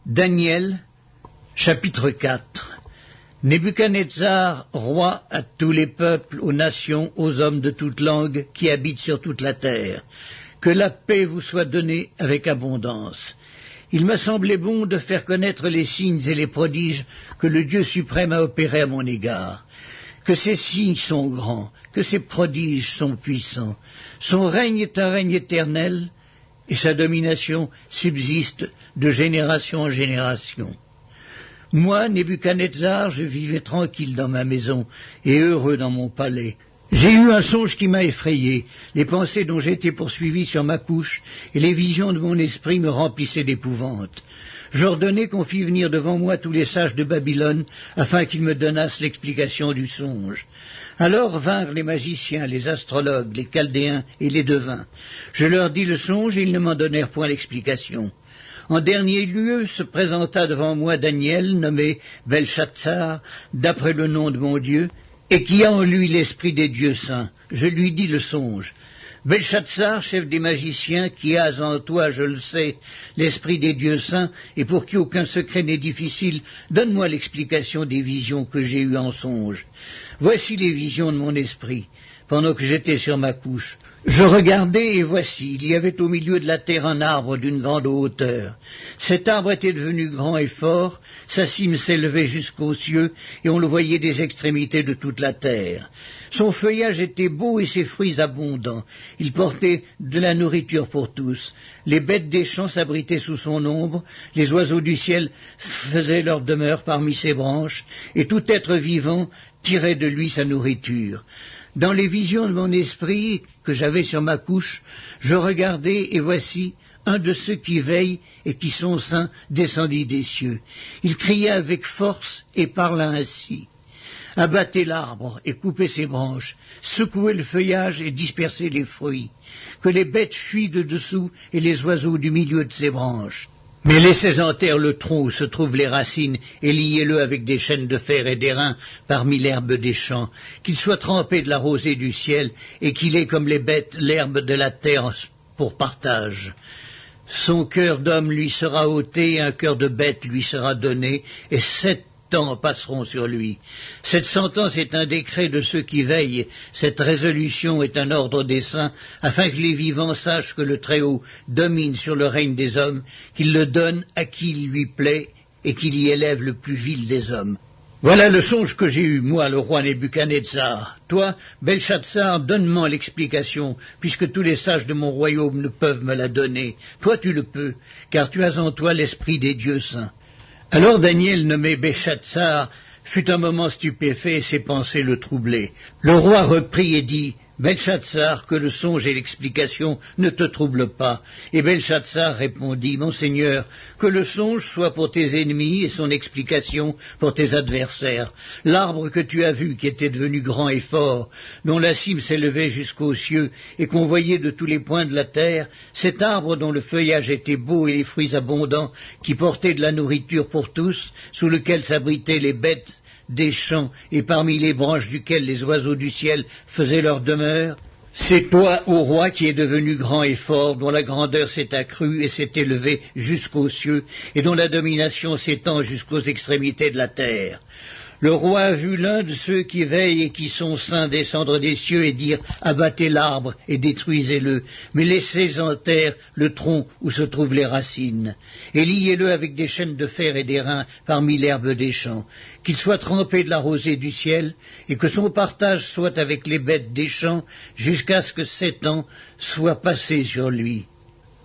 Daniel, chapitre 4. Nebuchadnezzar, roi à tous les peuples, aux nations, aux hommes de toute langue qui habitent sur toute la terre. Que la paix vous soit donnée avec abondance. Il m'a semblé bon de faire connaître les signes et les prodiges que le Dieu suprême a opérés à mon égard. Que ces signes sont grands, que ces prodiges sont puissants. Son règne est un règne éternel, et sa domination subsiste de génération en génération. Moi, Nebuchadnezzar, je vivais tranquille dans ma maison et heureux dans mon palais. J'ai eu un songe qui m'a effrayé, les pensées dont j'étais poursuivi sur ma couche et les visions de mon esprit me remplissaient d'épouvante. J'ordonnai qu'on fît venir devant moi tous les sages de Babylone afin qu'ils me donnassent l'explication du songe. Alors vinrent les magiciens, les astrologues, les chaldéens et les devins. Je leur dis le songe et ils ne m'en donnèrent point l'explication. En dernier lieu se présenta devant moi Daniel, nommé Belchatsar, d'après le nom de mon Dieu, et qui a en lui l'esprit des dieux saints. Je lui dis le songe. Belchatsar, chef des magiciens, qui as en toi, je le sais, l'esprit des dieux saints, et pour qui aucun secret n'est difficile, donne-moi l'explication des visions que j'ai eues en songe. Voici les visions de mon esprit, pendant que j'étais sur ma couche. Je regardais, et voici, il y avait au milieu de la terre un arbre d'une grande hauteur. Cet arbre était devenu grand et fort, sa cime s'élevait jusqu'aux cieux, et on le voyait des extrémités de toute la terre. Son feuillage était beau et ses fruits abondants. Il portait de la nourriture pour tous. Les bêtes des champs s'abritaient sous son ombre, les oiseaux du ciel faisaient leur demeure parmi ses branches, et tout être vivant tirait de lui sa nourriture. Dans les visions de mon esprit que j'avais sur ma couche, je regardais, et voici, un de ceux qui veillent et qui sont saints descendit des cieux. Il cria avec force et parla ainsi. Abattez l'arbre et coupez ses branches, secouez le feuillage et dispersez les fruits, que les bêtes fuient de dessous et les oiseaux du milieu de ses branches. Mais laissez en terre le tronc où se trouvent les racines et liez-le avec des chaînes de fer et d'airain parmi l'herbe des champs, qu'il soit trempé de la rosée du ciel et qu'il ait comme les bêtes l'herbe de la terre pour partage. Son cœur d'homme lui sera ôté et un cœur de bête lui sera donné, et 7 ans passeront sur lui. Cette sentence est un décret de ceux qui veillent, cette résolution est un ordre des saints, afin que les vivants sachent que le Très-Haut domine sur le règne des hommes, qu'il le donne à qui il lui plaît, et qu'il y élève le plus vil des hommes. Voilà le songe que j'ai eu, moi, le roi Nebuchadnezzar. Toi, Belchatsar, donne-moi l'explication, puisque tous les sages de mon royaume ne peuvent me la donner. Toi, tu le peux, car tu as en toi l'esprit des dieux saints. Alors Daniel, nommé Belchatsar, fut un moment stupéfait et ses pensées le troublaient. Le roi reprit et dit « Belchatsar, que le songe et l'explication ne te troublent pas. » Et Belchatsar répondit « Mon Seigneur, que le songe soit pour tes ennemis et son explication pour tes adversaires. L'arbre que tu as vu, qui était devenu grand et fort, dont la cime s'élevait jusqu'aux cieux et qu'on voyait de tous les points de la terre, cet arbre dont le feuillage était beau et les fruits abondants, qui portait de la nourriture pour tous, sous lequel s'abritaient les bêtes des champs et parmi les branches duquel les oiseaux du ciel faisaient leur demeure, c'est toi, ô roi, qui es devenu grand et fort, dont la grandeur s'est accrue et s'est élevée jusqu'aux cieux, et dont la domination s'étend jusqu'aux extrémités de la terre. Le roi a vu l'un de ceux qui veillent et qui sont saints descendre des cieux et dire « Abattez l'arbre et détruisez-le, mais laissez en terre le tronc où se trouvent les racines, et liez-le avec des chaînes de fer et d'airain parmi l'herbe des champs, qu'il soit trempé de la rosée du ciel, et que son partage soit avec les bêtes des champs, jusqu'à ce que 7 ans soient passés sur lui. »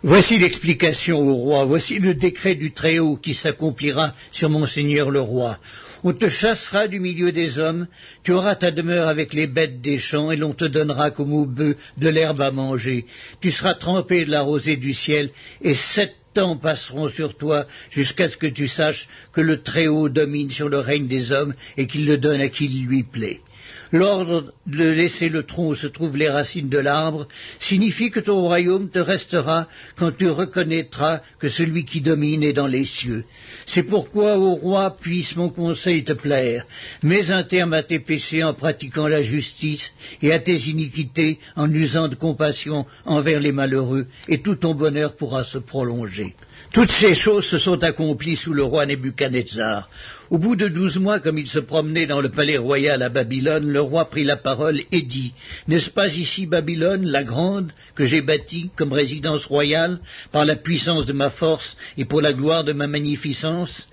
Voici l'explication au roi, voici le décret du Très-Haut qui s'accomplira sur mon Seigneur le roi. On te chassera du milieu des hommes, tu auras ta demeure avec les bêtes des champs, et l'on te donnera comme aux bœufs de l'herbe à manger. Tu seras trempé de la rosée du ciel, et 7 ans passeront sur toi, jusqu'à ce que tu saches que le Très-Haut domine sur le règne des hommes, et qu'il le donne à qui il lui plaît. L'ordre de laisser le tronc où se trouvent les racines de l'arbre signifie que ton royaume te restera quand tu reconnaîtras que celui qui domine est dans les cieux. C'est pourquoi, ô roi, puisse mon conseil te plaire. Mets un terme à tes péchés en pratiquant la justice et à tes iniquités en usant de compassion envers les malheureux, et tout ton bonheur pourra se prolonger. Toutes ces choses se sont accomplies sous le roi Nebuchadnezzar. Au bout de 12 mois, comme il se promenait dans le palais royal à Babylone, le roi prit la parole et dit « N'est-ce pas ici Babylone, la grande, que j'ai bâtie comme résidence royale, par la puissance de ma force et pour la gloire de ma magnificence ?»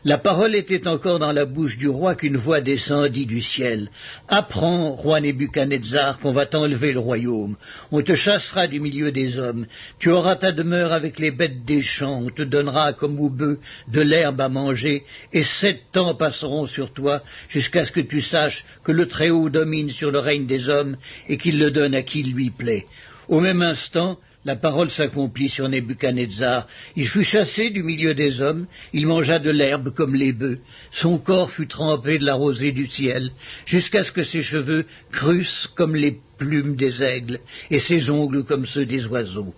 La parole était encore dans la bouche du roi qu'une voix descendit du ciel. « Apprends, roi Nebuchadnezzar, qu'on va t'enlever le royaume. On te chassera du milieu des hommes. Tu auras ta demeure avec les bêtes des champs. On te donnera, comme aux bœufs, de l'herbe à manger. Et 7 ans passeront sur toi, jusqu'à ce que tu saches que le Très-Haut domine sur le règne des hommes et qu'il le donne à qui lui plaît. » Au même instant, la parole s'accomplit sur Nebuchadnezzar. Il fut chassé du milieu des hommes, il mangea de l'herbe comme les bœufs. Son corps fut trempé de la rosée du ciel, jusqu'à ce que ses cheveux crussent comme les plumes des aigles, et ses ongles comme ceux des oiseaux.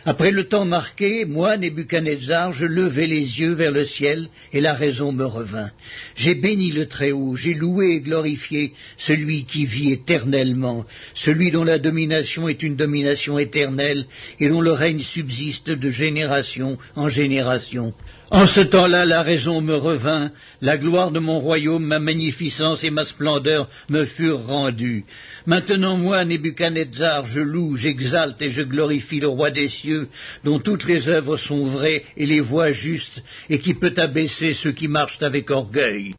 Après le temps marqué, moi, Nebuchadnezzar, je levai les yeux vers le ciel, et la raison me revint. J'ai béni le Très-Haut, j'ai loué et glorifié celui qui vit éternellement, celui dont la domination est une domination éternelle, et dont le règne subsiste de génération en génération. En ce temps-là, la raison me revint, la gloire de mon royaume, ma magnificence et ma splendeur me furent rendues. Maintenant, moi, Nebuchadnezzar, je loue, j'exalte et je glorifie le roi des cieux, dont toutes les œuvres sont vraies et les voies justes, et qui peut abaisser ceux qui marchent avec orgueil.